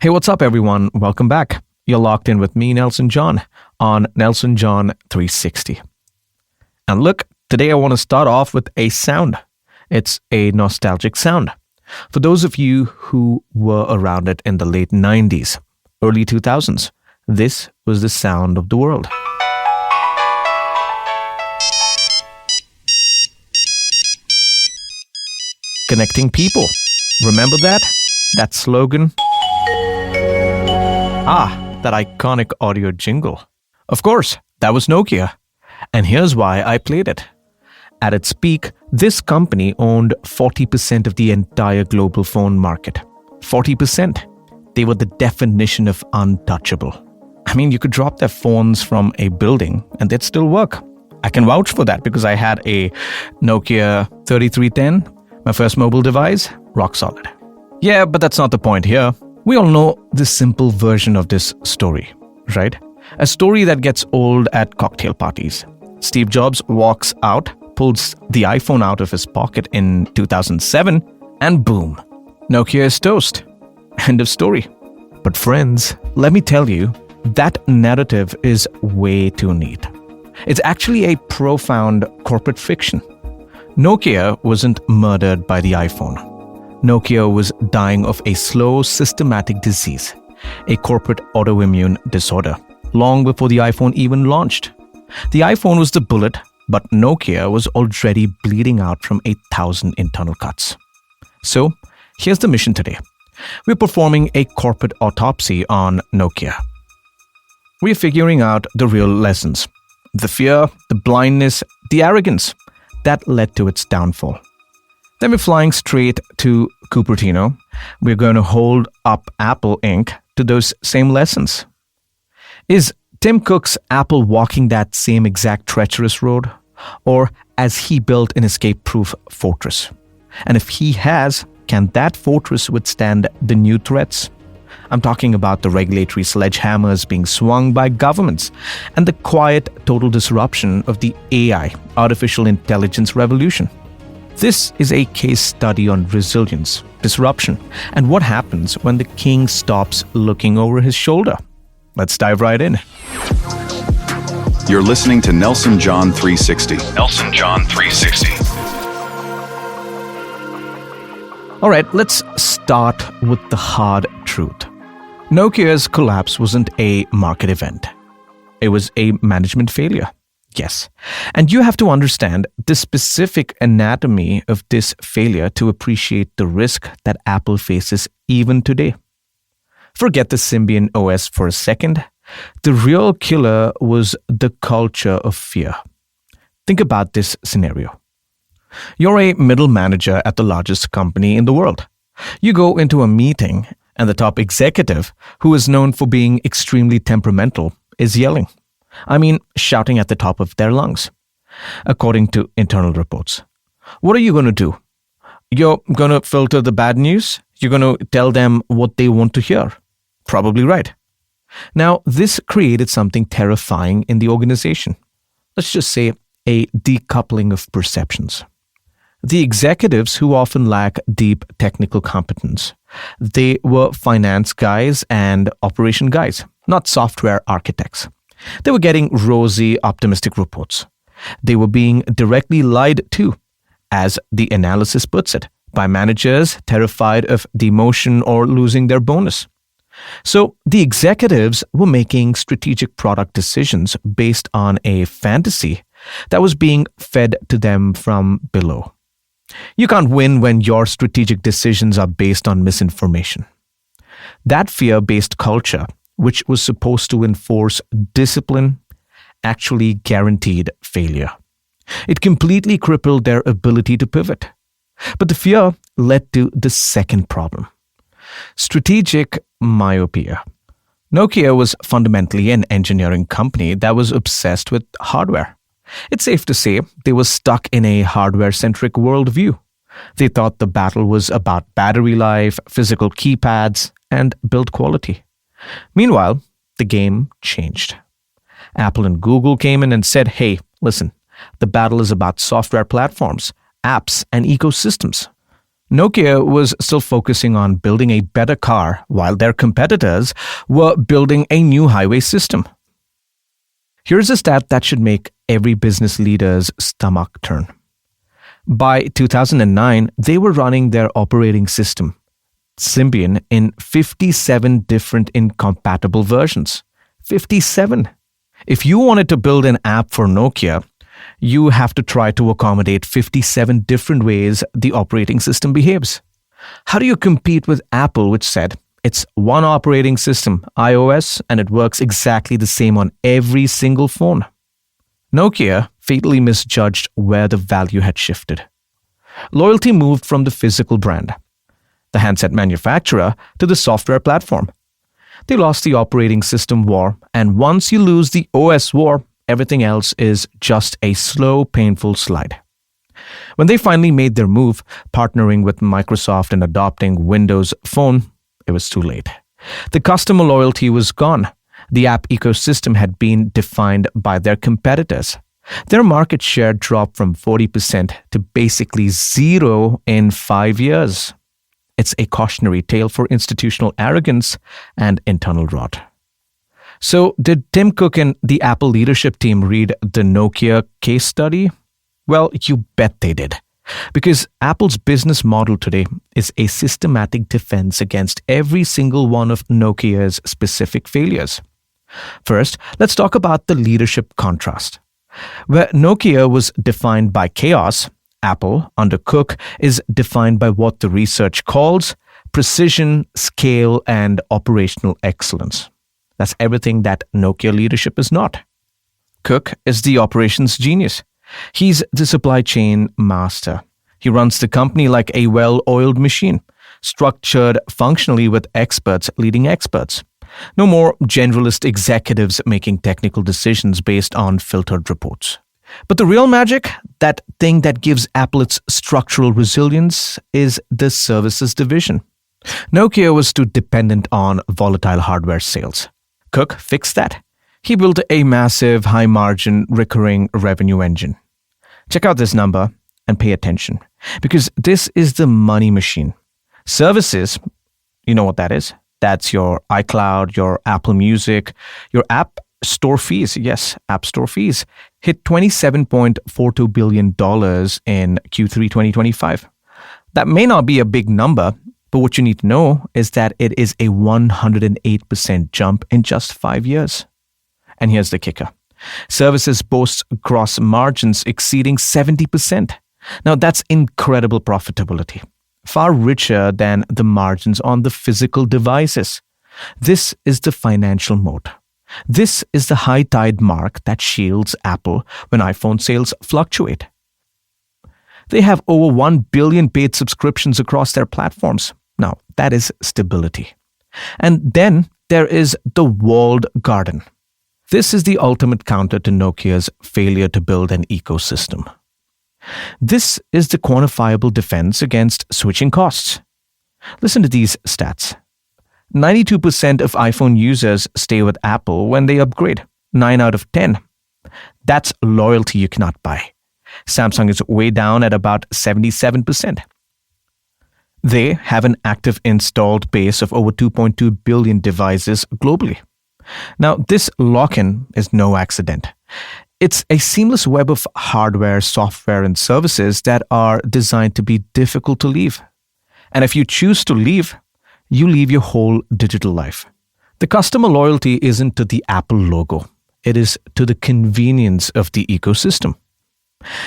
Hey, what's up, everyone? Welcome back. You're locked in with me, Nelson John, on Nelson John 360. And look, today I want to start off with a sound. It's a nostalgic sound. For those of you who were around it in the late 90s, early 2000s, this was the sound of the world. Connecting people. Remember that? That slogan? That iconic audio jingle. Of course, that was Nokia. And here's why I played it. At its peak, this company owned 40% of the entire global phone market. 40%. They were the definition of untouchable. I mean, you could drop their phones from a building and they'd still work. I can vouch for that because I had a Nokia 3310, my first mobile device, rock solid. Yeah, but that's not the point here. We all know the simple version of this story, right? A story that gets old at cocktail parties. Steve Jobs walks out, pulls the iPhone out of his pocket in 2007, and boom, Nokia is toast. End of story. But friends, let me tell you, that narrative is way too neat. It's actually a profound corporate fiction. Nokia wasn't murdered by the iPhone. Nokia was dying of a slow, systematic disease, a corporate autoimmune disorder, long before the iPhone even launched. The iPhone was the bullet, but Nokia was already bleeding out from 8,000 internal cuts. So, here's the mission today. We're performing a corporate autopsy on Nokia. We're figuring out the real lessons, the fear, the blindness, the arrogance that led to its downfall. Then we're flying straight to Cupertino. We're going to hold up Apple Inc. to those same lessons. Is Tim Cook's Apple walking that same exact treacherous road? Or has he built an escape-proof fortress? And if he has, can that fortress withstand the new threats? I'm talking about the regulatory sledgehammers being swung by governments and the quiet total disruption of the AI, artificial intelligence revolution. This is a case study on resilience, disruption, and what happens when the king stops looking over his shoulder. Let's dive right in. You're listening to Nelson John 360. Nelson John 360. All right, let's start with the hard truth. Nokia's collapse wasn't a market event. It was a management failure. Yes. And you have to understand the specific anatomy of this failure to appreciate the risk that Apple faces even today. Forget the Symbian OS for a second. The real killer was the culture of fear. Think about this scenario. You're a middle manager at the largest company in the world. You go into a meeting and the top executive, who is known for being extremely temperamental, is yelling. I mean, shouting at the top of their lungs, according to internal reports. What are you going to do? You're going to filter the bad news? You're going to tell them what they want to hear? Probably right. Now, this created something terrifying in the organization. Let's just say a decoupling of perceptions. The executives, who often lack deep technical competence, they were finance guys and operation guys, not software architects. They were getting rosy, optimistic reports. They were being directly lied to, as the analysis puts it, by managers terrified of demotion or losing their bonus. So the executives were making strategic product decisions based on a fantasy that was being fed to them from below. You can't win when your strategic decisions are based on misinformation. That fear-based culture, which was supposed to enforce discipline, actually guaranteed failure. It completely crippled their ability to pivot. But the fear led to the second problem: strategic myopia. Nokia was fundamentally an engineering company that was obsessed with hardware. It's safe to say they were stuck in a hardware-centric worldview. They thought the battle was about battery life, physical keypads, and build quality. Meanwhile, the game changed. Apple and Google came in and said, hey, listen, the battle is about software platforms, apps, and ecosystems. Nokia was still focusing on building a better car while their competitors were building a new highway system. Here's a stat that should make every business leader's stomach turn. By 2009, they were running their operating system, Symbian, in 57 different incompatible versions. 57! If you wanted to build an app for Nokia, you have to try to accommodate 57 different ways the operating system behaves. How do you compete with Apple, which said, it's one operating system, iOS, and it works exactly the same on every single phone? Nokia fatally misjudged where the value had shifted. Loyalty moved from the physical brand, the handset manufacturer, to the software platform. They lost the operating system war, and once you lose the OS war, everything else is just a slow, painful slide. When they finally made their move, partnering with Microsoft and adopting Windows Phone, it was too late. The customer loyalty was gone. The app ecosystem had been defined by their competitors. Their market share dropped from 40% to basically zero in 5 years. It's a cautionary tale for institutional arrogance and internal rot. So, did Tim Cook and the Apple leadership team read the Nokia case study? Well, you bet they did. Because Apple's business model today is a systematic defense against every single one of Nokia's specific failures. First, let's talk about the leadership contrast. Where Nokia was defined by chaos, Apple, under Cook, is defined by what the research calls precision, scale, and operational excellence. That's everything that Nokia leadership is not. Cook is the operations genius. He's the supply chain master. He runs the company like a well-oiled machine, structured functionally with experts leading experts. No more generalist executives making technical decisions based on filtered reports. But the real magic, that thing that gives Apple its structural resilience, is the services division. Nokia was too dependent on volatile hardware sales. Cook fixed that. He built a massive, high-margin, recurring revenue engine. Check out this number and pay attention, because this is the money machine. Services, you know what that is? That's your iCloud, your Apple Music, your app store fees. Yes, app store fees hit $27.42 billion in Q3 2025. That may not be a big number, but what you need to know is that it is a 108% jump in just 5 years. And here's the kicker. Services boasts gross margins exceeding 70%. Now that's incredible profitability, far richer than the margins on the physical devices. This is the financial moat. This is the high tide mark that shields Apple when iPhone sales fluctuate. They have over 1 billion paid subscriptions across their platforms. Now, that is stability. And then there is the walled garden. This is the ultimate counter to Nokia's failure to build an ecosystem. This is the quantifiable defense against switching costs. Listen to these stats. 92% of iPhone users stay with Apple when they upgrade. 9 out of 10. That's loyalty you cannot buy. Samsung is way down at about 77%. They have an active installed base of over 2.2 billion devices globally. Now, this lock-in is no accident. It's a seamless web of hardware, software, and services that are designed to be difficult to leave. And if you choose to leave, you leave your whole digital life. The customer loyalty isn't to the Apple logo. It is to the convenience of the ecosystem.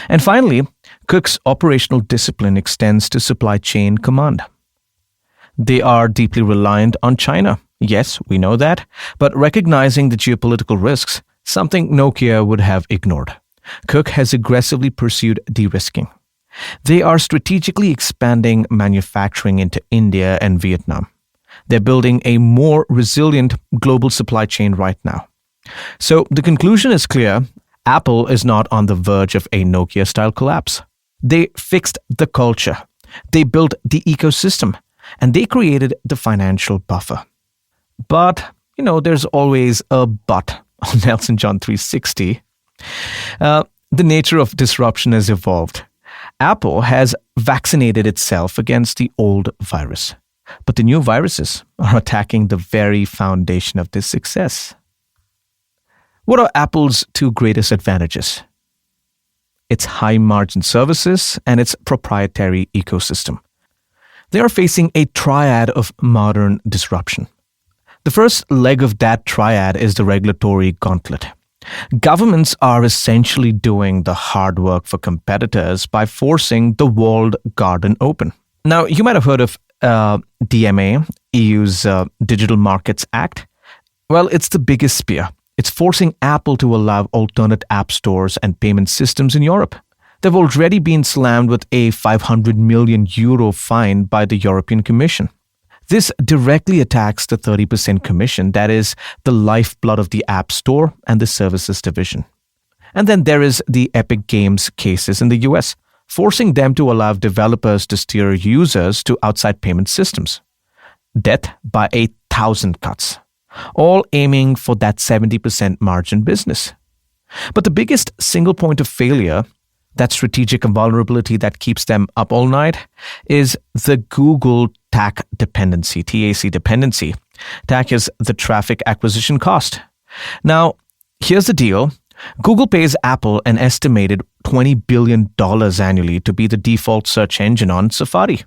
And finally, Cook's operational discipline extends to supply chain command. They are deeply reliant on China. Yes, we know that, but recognizing the geopolitical risks, something Nokia would have ignored. Cook has aggressively pursued de-risking. They are strategically expanding manufacturing into India and Vietnam. They're building a more resilient global supply chain right now. So the conclusion is clear. Apple is not on the verge of a Nokia-style collapse. They fixed the culture. They built the ecosystem. And they created the financial buffer. But, there's always a but on Nelson John 360. The nature of disruption has evolved. Apple has vaccinated itself against the old virus. But the new viruses are attacking the very foundation of this success. What are Apple's two greatest advantages? Its high-margin services and its proprietary ecosystem. They are facing a triad of modern disruption. The first leg of that triad is the regulatory gauntlet. Governments are essentially doing the hard work for competitors by forcing the walled garden open. Now, you might have heard of DMA, EU's Digital Markets Act. Well, it's the biggest spear. It's forcing Apple to allow alternate app stores and payment systems in Europe. They've already been slammed with a €500 million fine by the European Commission. This directly attacks the 30% commission that is the lifeblood of the App Store and the Services Division. And then there is the Epic Games cases in the US, forcing them to allow developers to steer users to outside payment systems. Death by 1,000 cuts, all aiming for that 70% margin business. But the biggest single point of failure, that strategic vulnerability that keeps them up all night, is the Google TAC dependency, TAC dependency. TAC is the traffic acquisition cost. Now, here's the deal. Google pays Apple an estimated $20 billion annually to be the default search engine on Safari.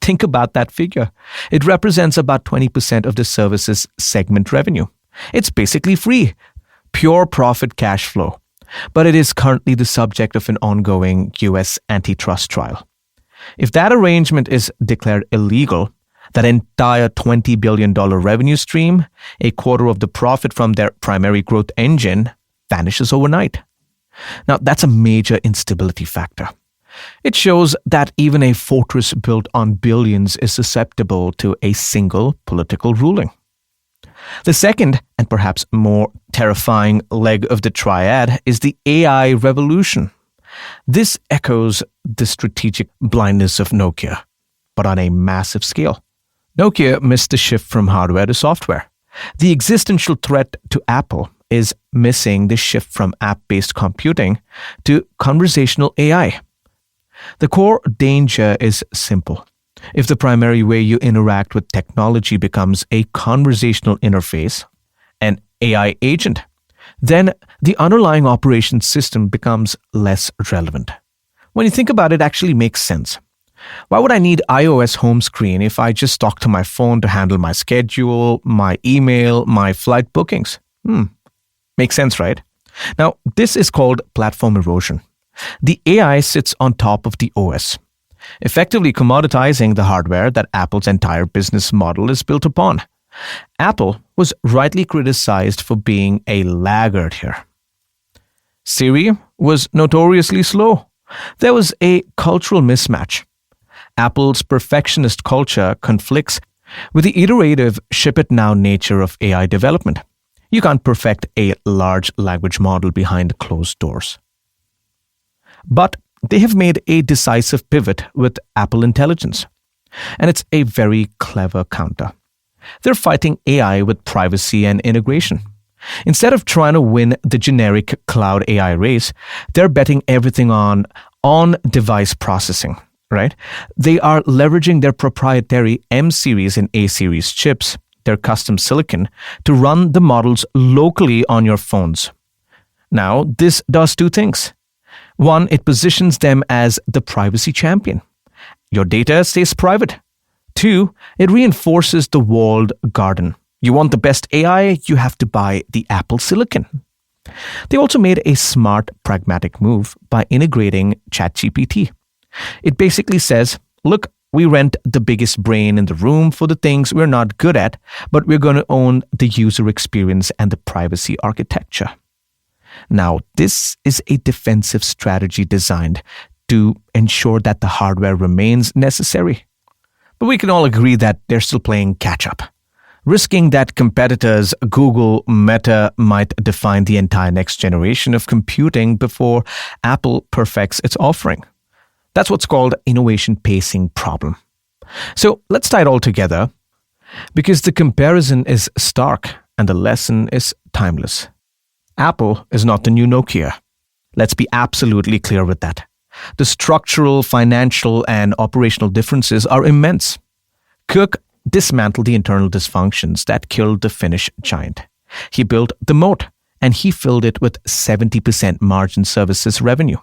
Think about that figure. It represents about 20% of the services segment revenue. It's basically free, pure profit cash flow. But it is currently the subject of an ongoing US antitrust trial. If that arrangement is declared illegal, that entire $20 billion revenue stream, a quarter of the profit from their primary growth engine, vanishes overnight. Now, that's a major instability factor. It shows that even a fortress built on billions is susceptible to a single political ruling. The second, and perhaps more terrifying leg of the triad, is the AI revolution. This echoes the strategic blindness of Nokia, but on a massive scale. Nokia missed the shift from hardware to software. The existential threat to Apple is missing the shift from app-based computing to conversational AI. The core danger is simple. If the primary way you interact with technology becomes a conversational interface, an AI agent, then the underlying operation system becomes less relevant. When you think about it, it actually makes sense. Why would I need iOS home screen if I just talk to my phone to handle my schedule, my email, my flight bookings? Makes sense, right? Now, this is called platform erosion. The AI sits on top of the OS, effectively commoditizing the hardware that Apple's entire business model is built upon. Apple was rightly criticized for being a laggard here. Siri was notoriously slow. There was a cultural mismatch. Apple's perfectionist culture conflicts with the iterative ship-it-now nature of AI development. You can't perfect a large language model behind closed doors. But they have made a decisive pivot with Apple Intelligence, and it's a very clever counter. They're fighting AI with privacy and integration. Instead of trying to win the generic cloud AI race, they're betting everything on on-device processing, right? They are leveraging their proprietary M-series and A-series chips, their custom silicon, to run the models locally on your phones. Now, this does two things. One, it positions them as the privacy champion. Your data stays private. Two, it reinforces the walled garden. You want the best AI, you have to buy the Apple silicon. They also made a smart, pragmatic move by integrating ChatGPT. It basically says, look, we rent the biggest brain in the room for the things we're not good at, but we're going to own the user experience and the privacy architecture. Now, this is a defensive strategy designed to ensure that the hardware remains necessary. But we can all agree that they're still playing catch-up, risking that competitors Google, Meta might define the entire next generation of computing before Apple perfects its offering. That's what's called innovation pacing problem. So let's tie it all together, because the comparison is stark and the lesson is timeless. Apple is not the new Nokia. Let's be absolutely clear with that. The structural, financial, and operational differences are immense. Cook dismantled the internal dysfunctions that killed the Finnish giant. He built the moat, and he filled it with 70% margin services revenue.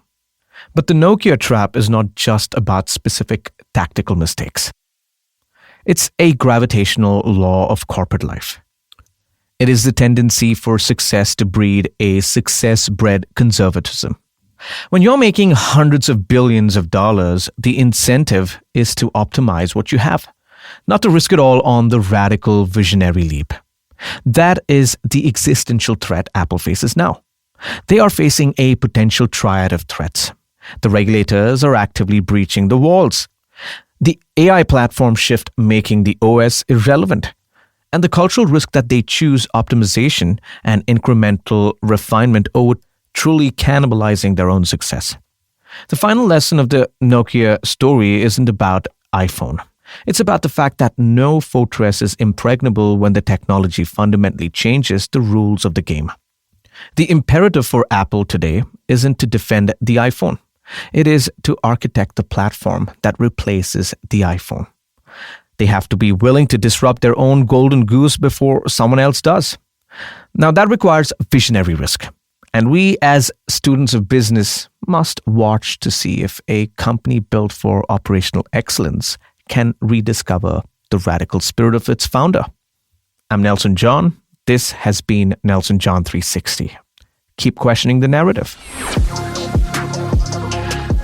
But the Nokia trap is not just about specific tactical mistakes. It's a gravitational law of corporate life. It is the tendency for success to breed a success-bred conservatism. When you're making hundreds of billions of dollars, the incentive is to optimize what you have, not to risk it all on the radical visionary leap. That is the existential threat Apple faces now. They are facing a potential triad of threats. The regulators are actively breaching the walls. The AI platform shift making the OS irrelevant. And the cultural risk that they choose optimization and incremental refinement over truly cannibalizing their own success. The final lesson of the Nokia story isn't about iPhone. It's about the fact that no fortress is impregnable when the technology fundamentally changes the rules of the game. The imperative for Apple today isn't to defend the iPhone. It is to architect the platform that replaces the iPhone. They have to be willing to disrupt their own golden goose before someone else does. Now, that requires visionary risk. And we, as students of business, must watch to see if a company built for operational excellence can rediscover the radical spirit of its founder. I'm Nelson John. This has been Nelson John 360. Keep questioning the narrative.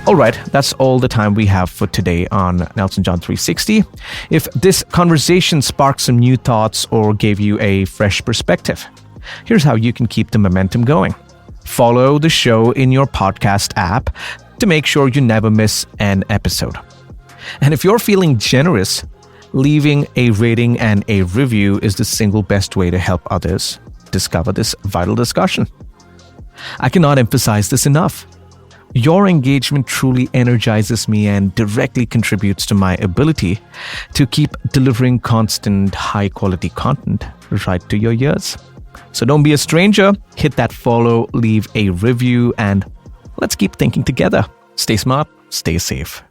All right, that's all the time we have for today on Nelson John 360. If this conversation sparked some new thoughts or gave you a fresh perspective, here's how you can keep the momentum going. Follow the show in your podcast app to make sure you never miss an episode. And if you're feeling generous, leaving a rating and a review is the single best way to help others discover this vital discussion. I cannot emphasize this enough. Your engagement truly energizes me and directly contributes to my ability to keep delivering constant, high-quality content right to your ears. So don't be a stranger. Hit that follow, leave a review, and let's keep thinking together. Stay smart, stay safe.